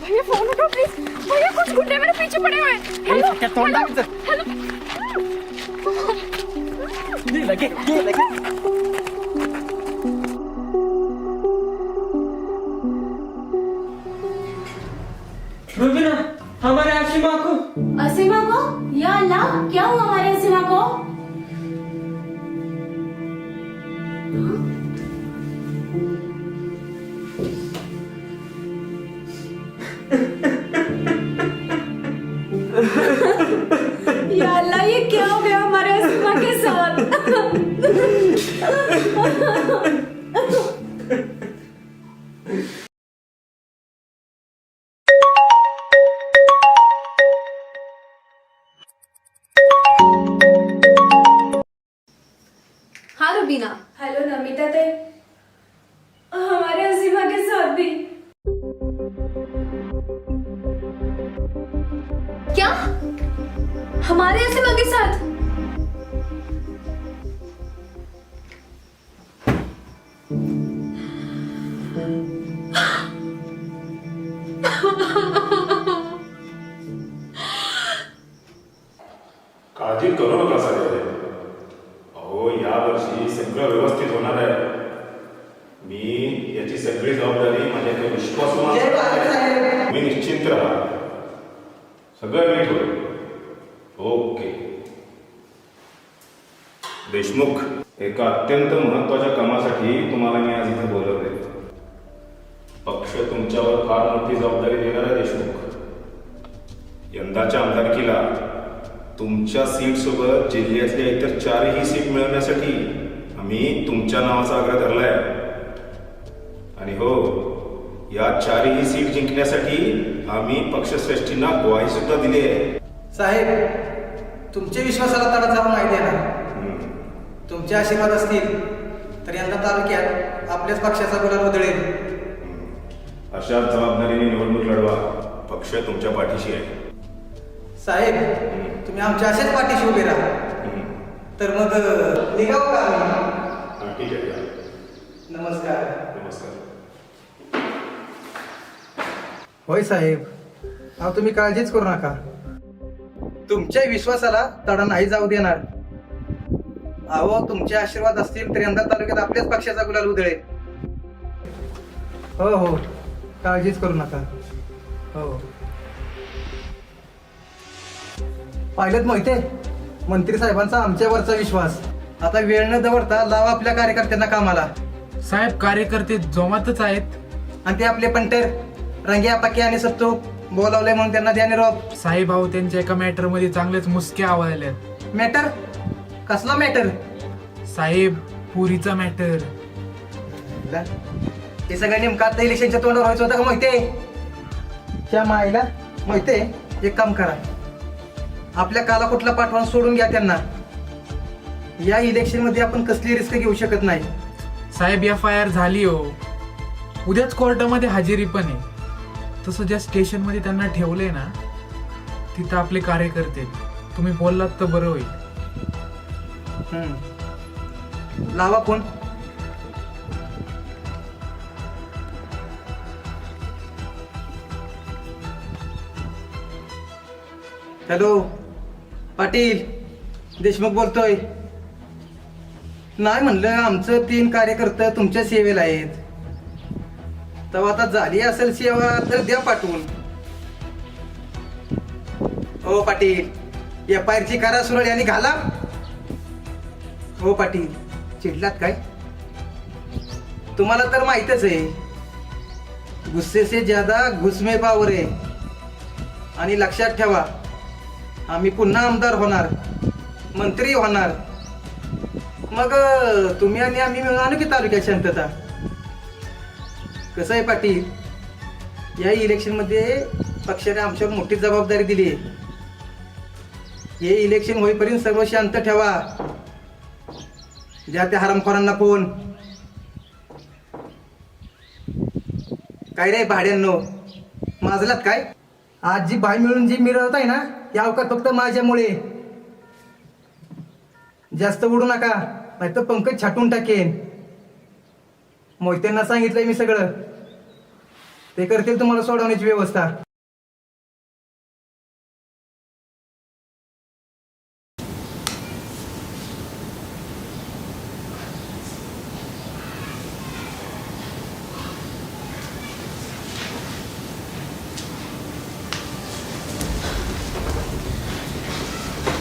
भैया फोन उठाओ प्लीज। भैया कुछ गुंडे मेरे पीछे पड़े हुए हैं। Hello hello. ये लगे। रुबीना, हमारे असीमा को या अल्लाह, क्या हुआ हमारे असीमा को? या अल्लाह, ये क्या हो गया हमारे असीमा के साथ? हाँ रुबीना। हेलो नमिता, ते हमारे असीमा के साथ भी। क्या हमारे असीमा के साथ? काळजी करू नका सगळे. अहो, यावर्षी सगळं व्यवस्थित होणार आहे. मी याची सगळी जबाबदारी माझ्या एका विश्वासू माणसाला. मी निश्चिंत राहा, सगळं नीट होईल. ओके. देशमुख, एका अत्यंत महत्वाच्या कामासाठी तुम्हाला मी आज इथे बोलवले. पक्ष तुमच्यावर फार मोठी जबाबदारी देणार आहे देशमुख. यंदाच्या आमदारकीला तुमच्या सीट सोबत जिल्ह्यातल्या इतर 4ही सीट मिळवण्यासाठी आम्ही तुमच्या नावाचा आग्रह धरलाय. आणि हो, या 4ही सीट जिंकण्यासाठी आम्ही पक्षश्रेष्ठींना ग्वाही सुद्धा दिली आहे. साहेब, तुमच्या विश्वासाला तडा जाऊन नाही देणार. तुमचे आशीर्वाद असतील तर यंदा तालुक्यात आपल्याच पक्षाचा गुलाल उधळेल. अशा जबाबदारीने निवडणूक लढवा. पक्ष तुमच्या पाठीशी आहे. साहेब, तुम्ही आमच्या अशाच पाठीशी उभे राहा. तर मग निघावं का आम्ही? ठीक आहे. नमस्कार. नमस्कार. होय साहेब, अहो तुम्ही काळजीच करू नका. तुमच्या विश्वासाला तडा नाही जाऊ देणार. अहो, तुमचे आशीर्वाद असतील तर यंदा तालुक्यात आपल्याच पक्षाचा गुलाल उधळेल. हो हो, काळजीच करू नका. हो, पाहिलेत मोहिते, मंत्री साहेबांचा आमच्यावरचा विश्वास. आता वेळ न दवडता लावा आपल्या कार्यकर्त्यांना कामाला. साहेब, कार्यकर्ते जोमातच आहेत. आणि ते आपले पंटर रंग्या पाकी आणि सत्तू बोलावले म्हणून त्यांना द्या निरोप. साहेब, अहो त्यांच्या एका मॅटर मध्ये चांगलेच मुसके आवळल्यात. मॅटर? कसला मॅटर? साहेब, पुरीचा मॅटर. हे सगळं नेमकं आता इलेक्शनच्या तोंडावर व्हायचं होतं का मोहिते? त्या मायला मोहिते, एक काम करा, आपल्या काला कुठला पाठवून सोडून घ्या त्यांना. या इलेक्शन मध्ये आपण कसली रिस्क घेऊ शकत नाही. साहेब, FIR झाली हो. उद्याच कोर्टामध्ये हजेरी पण आहे. तसं ज्या स्टेशन मध्ये त्यांना ठेवलंय ना, तिथं आपले कार्यकर्ते. तुम्ही बोललात तर बरं होईल. लावा फोन. हॅलो पाटील, देशमुख बोलतोय. नाही म्हणलं, आमचं 3 कार्यकर्ते तुमच्या सेवेला आहेत. तेव्हा आता झाली असेल सेवा तर द्या पाठवून. हो पाटील, FIR ची करा सुरळी आणि घाला. हो पाटील, चिडलात काय? तुम्हाला तर माहितच आहे, गुस्से से ज्यादा घुसमे पावर आहे. आणि लक्षात ठेवा, आम्ही पुन्हा आमदार होणार, मंत्री होणार. मग तुम्ही आणि आम्ही मिळून आणू की तालुक्यात शांतता. कसं आहे पाटील, या इलेक्शनमध्ये पक्षाने आमच्यावर मोठी जबाबदारी दिली आहे. हे इलेक्शन होईपर्यंत सर्व शांत ठेवा. ज्या त्या हरामखोरांना फोन. काय रे भाड्यांनो, माजलात काय? आज जी बाई मिळून जी मिरवत आहे ना, या अवकात फक्त माझ्यामुळे. जास्त उडू नका, नाही तर पंकज छाटून टाकेन. मोहित्यांना सांगितलंय मी सगळं. ते करतील तुम्हाला सोडवण्याची व्यवस्था.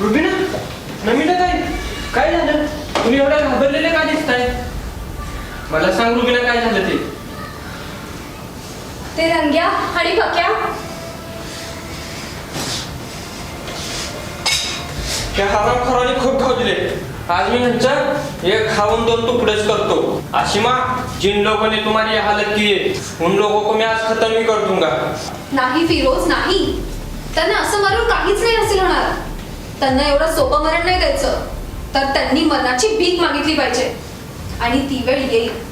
रुबीना, नमिता काय झालं? तुम्ही एवढ्या घाबरलेले का दिसताय? मला सांग रुबीना, काय झालं ते? ते रंग्या आणि बक्या त्या हरामखोरांनी खूप खाऊ दिले. आज मी ह्यांचं एक खाऊन 2 तुकड़ेच करतो. आशिमा, जिन लोगों ने तुम्हारी ये हालत की है उन लोगों को मैं आज खत्म ही कर दूंगा. नाही फिरोज नाही, त्यांना असं मारून काहीच नाही हासिल होणार. त्यांना एवढं सोपं मरण नाही द्यायचं. तर त्यांनी मरणाची भीक मागितली पाहिजे आणि ती वेळ येईल.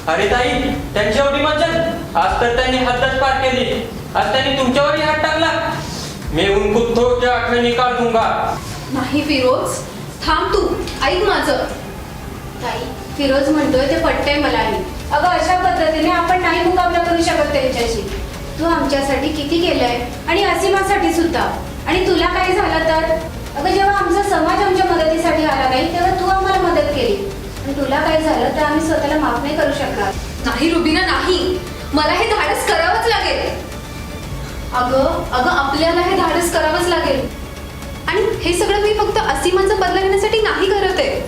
अरे ताई, त्यांची एवढी मज्जत? आज तर त्यांनी हद्दच पार केली. आज त्यांनी तुमच्यावरही हात टाकला. मैं उनको तो क्या आंखें निकाल दूंगा. नाही फिरोज, थांब तू, ऐक माझं. ताई, फिरोज म्हणतोय ते पटतंय मलाही. अगं अशा पद्धतीने आपण नाही मुकाबला करू शकत त्यांच्याशी. तू आमच्यासाठी किती केलंय आणि असीमासाठी सुद्धा. आणि तुला काही झालं तर? अगं जेव्हा आमचा समाज आमच्या मदतीसाठी आला नाही तेव्हा तू आम्हाला मदत केली. आणि तुला काही झालं तर आम्ही स्वतःला माफ नाही करू शकणार. नाही रुबीना नाही, मला हे धाडस करावंच लागेल. अगं आपल्याला हे धाडस करावंच लागेल. आणि हे सगळं मी फक्त असीमाचा बदला घेण्यासाठी नाही करत आहे,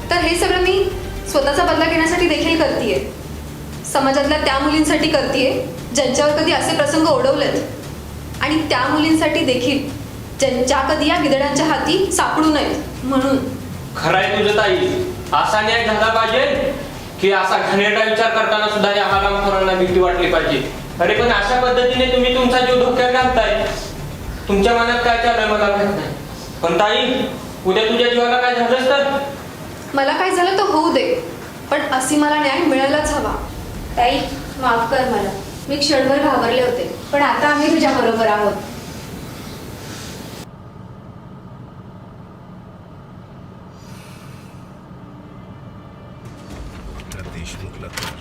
तर हे सगळं मी स्वतःचा बदला घेण्यासाठी देखील करतेय. समाजातल्या त्या मुलींसाठी करतेय ज्यांच्यावर कधी असे प्रसंग ओढवलेत, आणि त्या मुलींसाठी देखील ज्या कधी या गिधड्यांच्या हाती सापडू नयेत म्हणून. खरंय तुझं ताई, असा न्याय झाला पाहिजे की असा घाणेरडा विचार करताना सुद्धा या हरामखोरांना भीती वाटली पाहिजे. अरे पण अशा पद्धतीने तुम्ही तुमचा जीव धोक्यात घालताय. तुमच्या मनात काय चालू आहे मला माहित नाही, पण ताई, उद्या तुझ्या जीवाला काय झालंच तर? मला काय झालं तर होऊ दे, पण असीमाला न्याय मिळायलाच हवा. ताई, माफ कर मला. मी क्षणभर घाबरले होते, पण आता आम्ही तुझ्या बरोबर आहोत. देशमुखला तर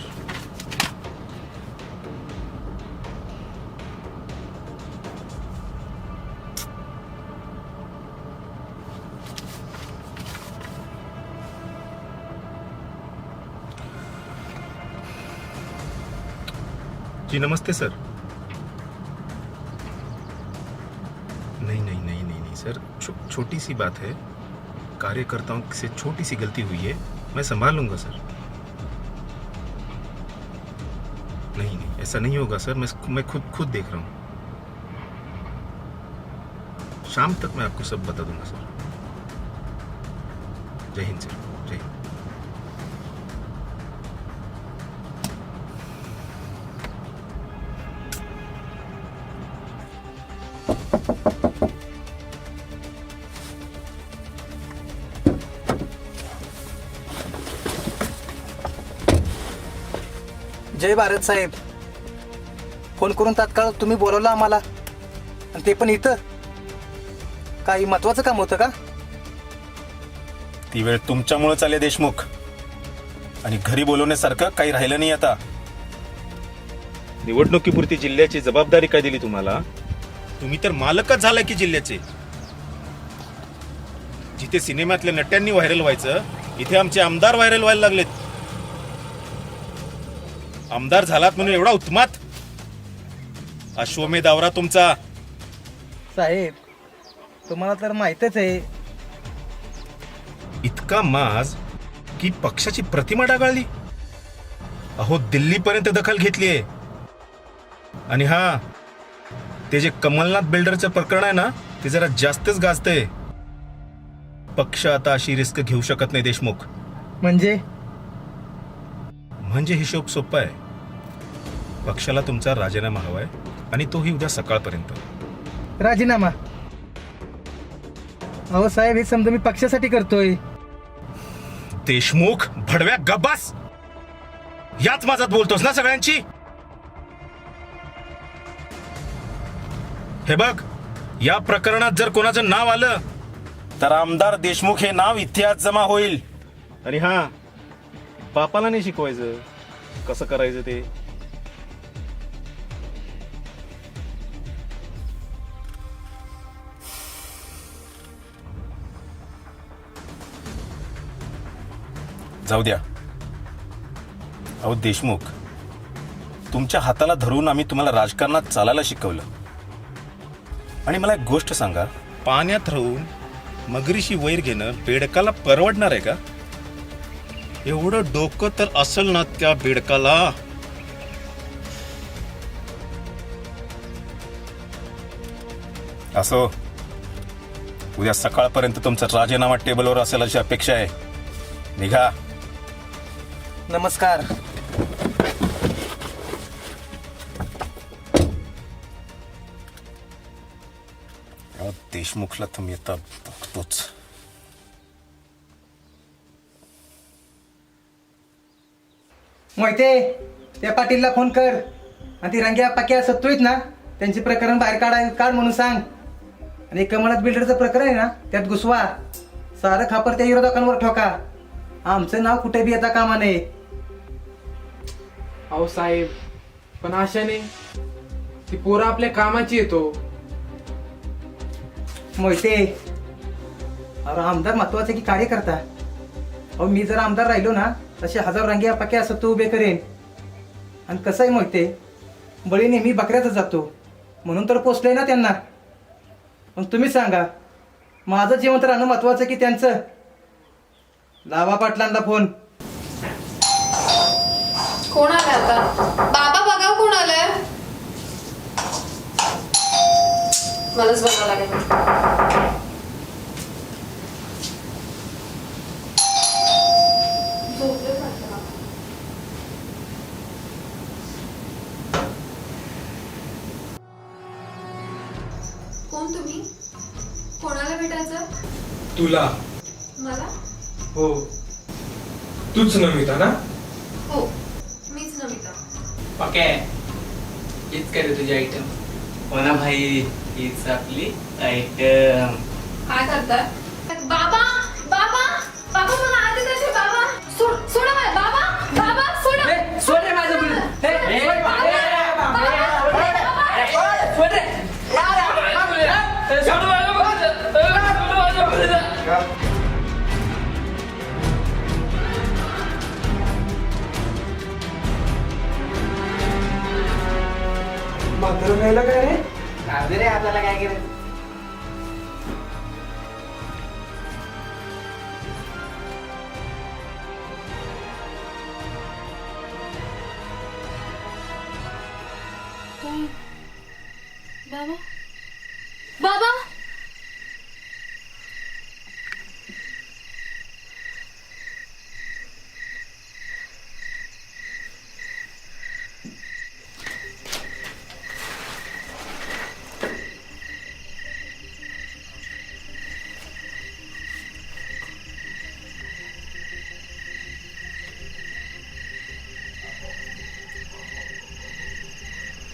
जी नमस्ते सर. नहीं सर, छोटी सी बात है. कार्यकर्ताओं से छोटी सी गलती हुई है, मैं संभाल लूंगा सर. नहीं ऐसा नहीं होगा सर. मैं खुद देख रहा हूँ. शाम तक मैं आपको सब बता दूंगा सर. जय हिंद सर. जय हिंद. जय भारत साहेब. फोन करून तात्काळ तुम्ही बोलवलं आम्हाला, आणि ते पण इथं. काही महत्वाचं काम होतं का? ती वेळ तुमच्यामुळे चाले देशमुख, आणि घरी बोलवण्यासारखं काही राहिलं नाही आता. निवडणुकीपुरती जिल्ह्याची जबाबदारी काय दिली तुम्हाला? तुम्ही तर मालकच झालाय की जिल्ह्याचे. जिथे सिनेमातल्या नट्यांनी व्हायरल व्हायचं, इथे आमचे आमदार व्हायरल व्हायला लागलेत. आमदार झालात म्हणून एवढा उत्मात? अश्वमेध आवरा तुमचा. साहेब, तुम्हाला तर माहितच आहे. इतका माज की पक्षाची प्रतिमा डागाळली. अहो, दिल्लीपर्यंत दखल घेतली आहे. आणि हा, ते जे कमलनाथ बिल्डरचं प्रकरण आहे ना, ते जरा जास्तच गाजतंय. पक्ष आता अशी रिस्क घेऊ शकत नाही देशमुख. म्हणजे हिशोब सोपा आहे. पक्षाला तुमचा राजीनामा हवाय, आणि तोही उद्या सकाळपर्यंत. राजीनामा? अहो साहेब, हे समजा मी पक्षासाठी करतोय. देशमुख, भडव्या गब्बास. याच माझ्यात बोलतोस ना सगळ्यांची? हे बघ, या प्रकरणात जर कोणाचं नाव आलं तर आमदार देशमुख हे नाव इतिहास जमा होईल. आणि हा, बापाला नाही शिकवायचं कसं करायचं ते. जाऊ द्या. अहो देशमुख, तुमच्या हाताला धरून आम्ही तुम्हाला राजकारणात चालायला शिकवलं. आणि मला एक गोष्ट सांगा, पाण्यात राहून मगरीशी वैर घेणं बेडकाला परवडणार आहे का? एवढं डोकं तर असेल ना त्या बेडकाला. असो, उद्या सकाळपर्यंत तुमचा राजीनामा टेबलवर असेल अशी अपेक्षा आहे. निघा. नमस्कार. अहो, देशमुखला तुम्ही आता बघतोच. मोहिते, त्या पाटीलला फोन कर आणि ती रंग्या पाक्या सत्तू आहेत ना, त्यांचे प्रकरण बाहेर काढ म्हणून सांग. आणि कमळात बिल्डरचं प्रकरण आहे ना, त्यात घुसवा. सारं खापर त्या विरोधकांवर ठोका. आमचं नाव कुठे बी येता कामा नये. अहो साहेब, पण आशाने ती पोरं आपल्या कामाची येतो. मोहिते, अरे आमदार महत्वाचे की कार्यकर्ता. अहो मी जर आमदार राहिलो ना, तसे 1000 रंग्या पाक्या सत्तू उभे करेन. आणि कसं आहे मोहिते, बळी नेहमी बकऱ्यातच जातो म्हणून तर पोचलंय ना त्यांना. मग तुम्ही सांगा, माझं जिवंत राहणं महत्वाचं की त्यांचं? लावा पाटलांना फोन. कोण आलाय आता? बाबा बघा कोण आलंय. मलाच बघावं लागेल. झोपलेच वाटतं बाबा. कोण तुम्ही? कोणाला भेटायचं? तुला? मला? हो, तूच नमिता ना? हो, मीच नमिता. ओके, हीच करे तुझी आयटम. हो ना भाई, हीच आपली आयटम. काय करताय? बाबा बाबा बाबा मला आधी जायचे. बाबा सोडा मला. बाबा बाबा सोडा. सोड रे माझं मुलं. म्हातारं व्हायला काय रे? रे आपल्याला काय करायचं? बाबा बाबा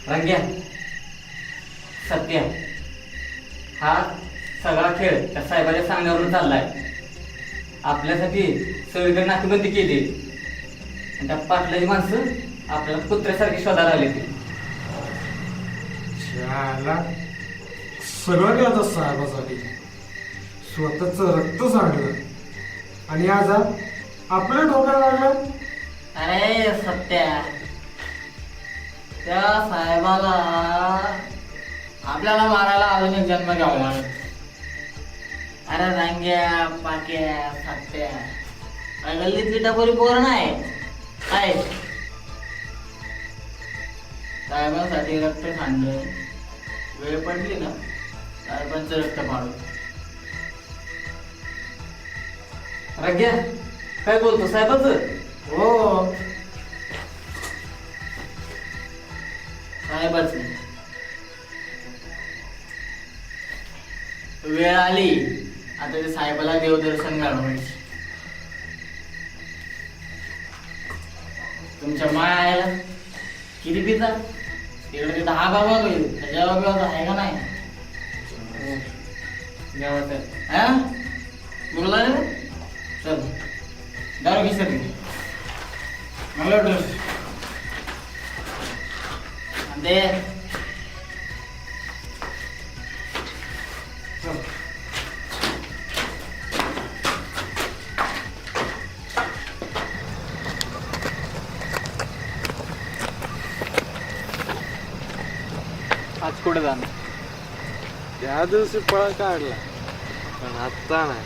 रंग्या, सत्या, हा सगळा खेळ त्या साहेबाच्या सांगण्यावरून चाललाय. आपल्यासाठी सगळीकडे नाकेबंदी केली आणि त्या पाटलाची माणसं आपल्याला कुत्र्यासारखी शोधायला आली ती. सगळं केलं साहेबासाठी, स्वतःच रक्त सांडलं आणि आज आपल्या डोक्याला लागलं. अरे सत्या, त्या साहेबाला आपल्याला मारायला अजून एक जन्म घ्यावा लागेल. अरे रांग्या पाक्या सत्या, काय गल्लीतली टपोरी पोर नाही काय? साहेबांसाठी रक्त सांडलं, वेळ पडली ना साहेबांचं रक्त पाडू. रांग्या, काय बोलतो साहेबाचं? हो, साहेबाच वेळ आली आता ते साहेबाला देवदर्शन घडवायचे. तुमच्या माया आयला किती पिता तिकडे तिथं हा बाबा होईल त्याच्या बाबा आहे का नाही? हा बोलला रे. चल दारू घे मला दे. आज कुठे जाणार? त्या दिवशी पळ काढला पण आत्ता नाही.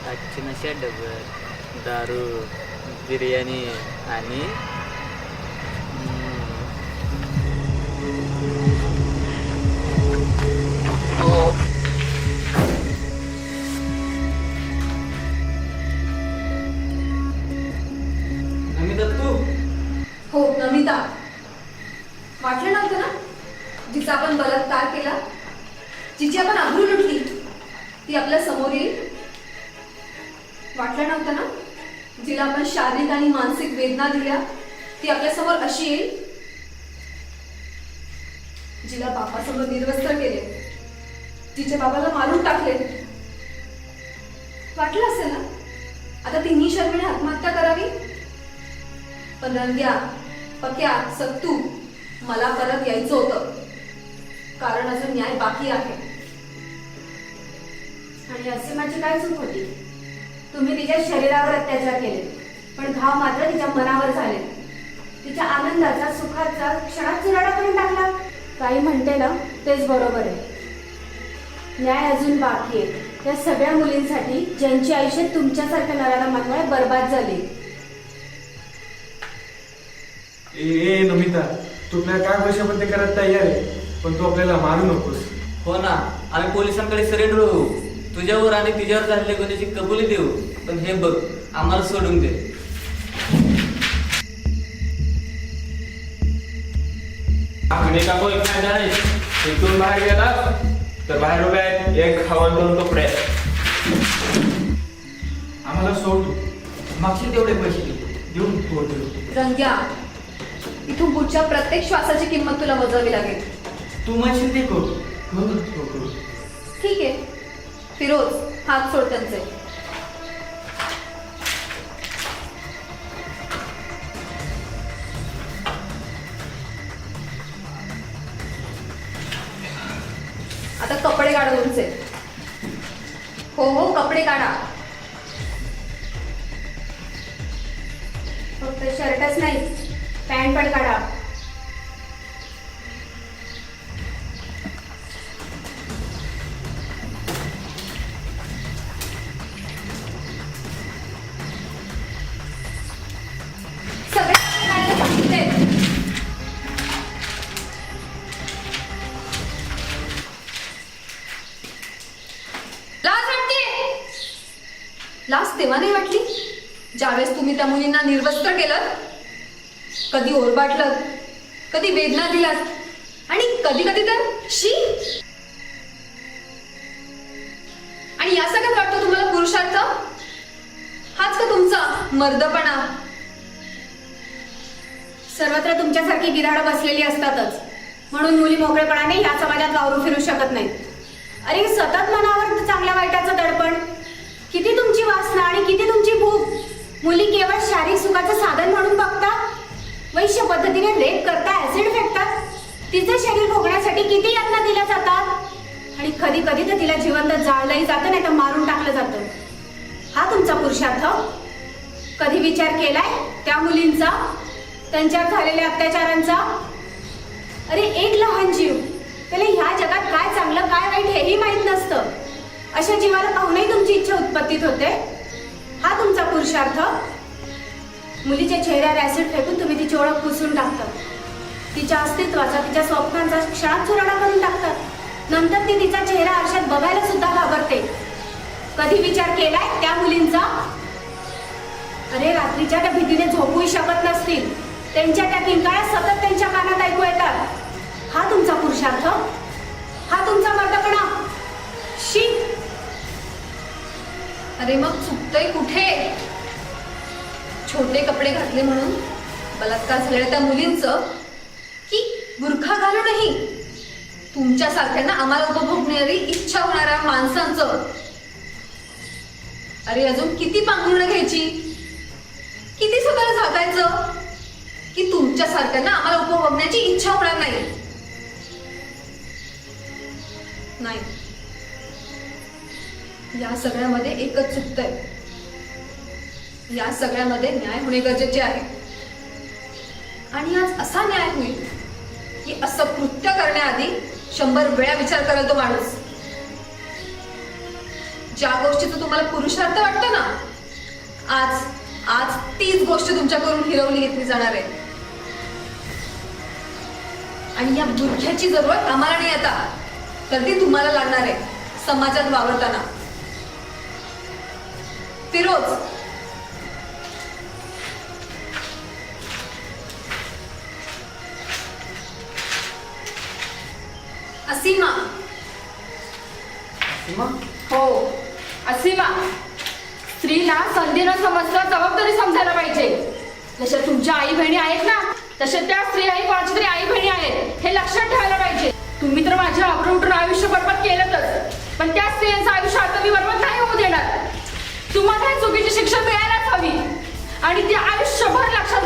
आजची नशा डबर, दारू, बिर्याणी आणि नमिता तू हो नमिता, वाटलं नव्हतं ना जिचा आपण बलात्कार केला, जिची आपण आबरू लुटली ती आपल्या समोर येईल? वाटलं नव्हतं ना जिला आपण शारीरिक आणि मानसिक वेदना दिल्या ती आपल्या समोर अशी येईल? जिला बापासमोर निर्वस्त्र केले, जिच्या बाबाला मारून टाकले, वाटलं असेल ना आता तिन्ही शर्मीने आत्महत्या करावी? पण रंग्या, पक्या, सत्तू, मला परत यायचं होतं, कारण अजून न्याय बाकी आहे. आणि असे माझी काय चूक होती? तुम्ही तिच्या शरीरावर अत्याचार केले, पण घाव मात्र तिच्या मनावर झाले. तिच्या आनंदाचा, सुखाचा क्षणात चुराडा करून टाकला. काही म्हणते ना तेच बरोबर आहे. न्याय अजून बाकी आहे त्या सगळ्या मुलींसाठी ज्यांची आयुष्य तुमच्यासारख्या नराधमांमुळे बर्बाद झाली. ए नमिता, तू आपल्या काय वर्षामध्ये करायला तयार आहे, पण तू आपल्याला मारू नकोस. हो ना, आम्ही पोलिसांकडे सरेंडर होऊ, तुझ्यावर आणि तिच्यावर झालेल्या गुन्ह्याची कबुली देऊ. पण हे बघ, आम्हाला सोडून दे. का कोई फायदा नाही. इथून बाहेर गेला तर बाहेर उभे आहेत एक खावण दोन कपडे. आम्हाला सोड तू. मागशील तेवढे पैसे देऊन तू रंग्या, इथून पुढच्या प्रत्येक श्वासाची किंमत तुला मोजावी लागेल. तू म्हणशील ते करू. ठीक आहे फिरोज, हात सोड त्यांचे. आता कपडे काढा तुमचे. हो हो, कपडे काढा. फक्त शर्टच नाही, पॅन्ट पण काढा. सगळे कपडे काढायला सांगितले. लाज वाटते? लाज तेव्हा नाही वाटली ज्यावेळेस तुम्ही त्या मुलींना निर्वस्त्र केलं, कधी ओरबाटलं, कधी वेदना दिलात आणि कधी कधी तर शी. आणि या सगळ्यात वाटतो तुम्हाला पुरुषार्थ? हाच का तुमचा मर्दपणा? सर्वत्र तुमच्यासारखी गिधाडं बसलेली असतातच, म्हणून मुली मोकळेपणाने या समाजात वावरू फिरू शकत नाहीत. अरे सतत मनावर चांगल्या वाईटाचं दडपण, किती तुमची वासना आणि किती तुमची भूक. मुली केवळ शारीरिक सुखाचं साधन म्हणून बघतात. वैश्य पद्धतीने रेप करता, ऍसिड फेकतात. तिचं शरीर भोगण्यासाठी किती यातना दिल्या जातात आणि कधी कधी तर तिला जिवंत जाळलंही जातं, नाही तर मारून टाकलं जातं. हा तुमचा पुरुषार्थ? कधी विचार केलाय त्या मुलींचा, त्यांच्यावर झालेल्या अत्याचारांचा? अरे एक लहान जीव, त्याला ह्या जगात काय चांगलं काय वाईट हेही माहीत नसतं. अशा जीवाला पाहूनही तुमची इच्छा उत्पत्तीत होते. हा तुमचा पुरुषार्थ? मुलीच्या चेहऱ्यावर ऍसिड फेकून तुम्ही तिची ओळख पुसून टाकतात, तिच्या अस्तित्वाचा, तिच्या स्वप्नांचा क्षणात चुराडा करून टाकतात. नंतर ती तिचा चेहरा आरशात बघायला सुद्धा घाबरते. कधी विचार केलाय त्या मुलींचा? अरे रात्रीच्या त्या भीतीने झोपूही शकत नसतील, त्यांच्या त्या किंकाळ्या सतत त्यांच्या कानात ऐकू येतात. हा तुमचा पुरुषार्थ? हा तुमचा मर्दपणा? शी. अरे मग चुकतंय कुठे? छोटे कपडे घातले म्हणून बलात्कार झालेल्या त्या मुलींचं, की बुरखा घालूनही तुमच्यासारख्यांना आम्हाला उपभोगणारी इच्छा होणाऱ्या माणसांचं? अरे अजून किती पांघरुणं घ्यायची, किती स्वतःला झाकायचं की तुमच्यासारख्यांना आम्हाला उपभोगण्याची इच्छा होणार नाही? नाही, या सगळ्यामध्ये एकच चुकतंय. या सगळ्यामध्ये न्याय होणे गरजेचे आहे. आणि आज असा न्याय होईल की असं कृत्य करण्याआधी 100 वेळा विचार करेल तो माणूस. ज्या गोष्टीचं तुम्हाला पुरुषार्थ वाटतं ना, आज आज तीच गोष्ट तुमच्याकडून हिरवली घेतली जाणार आहे. आणि या बुरख्याची जरूरत आम्हाला नाही आता, तर ती तुम्हाला लागणार आहे समाजात वावरताना. फिरोज, असीमा. हो, असीमा. स्त्रीला संधी न समजता जबाबदारी समजायला पाहिजे. जशा तुमच्या आई बहिणी आहेत ना, तशा त्या स्त्रियाही कोणाची तरी आई बहिणी आहेत, हे लक्षात ठेवायला पाहिजे. तुम्ही तर माझ्या आबरूटून आयुष्य बरबाद केलंच, पण त्या स्त्रियांचं आयुष्य आता मी बरबाद नाही होऊ देणार. तुम्हाला ही चुकीची शिक्षा मिळायलाच हवी आणि ती आयुष्यभर लक्षात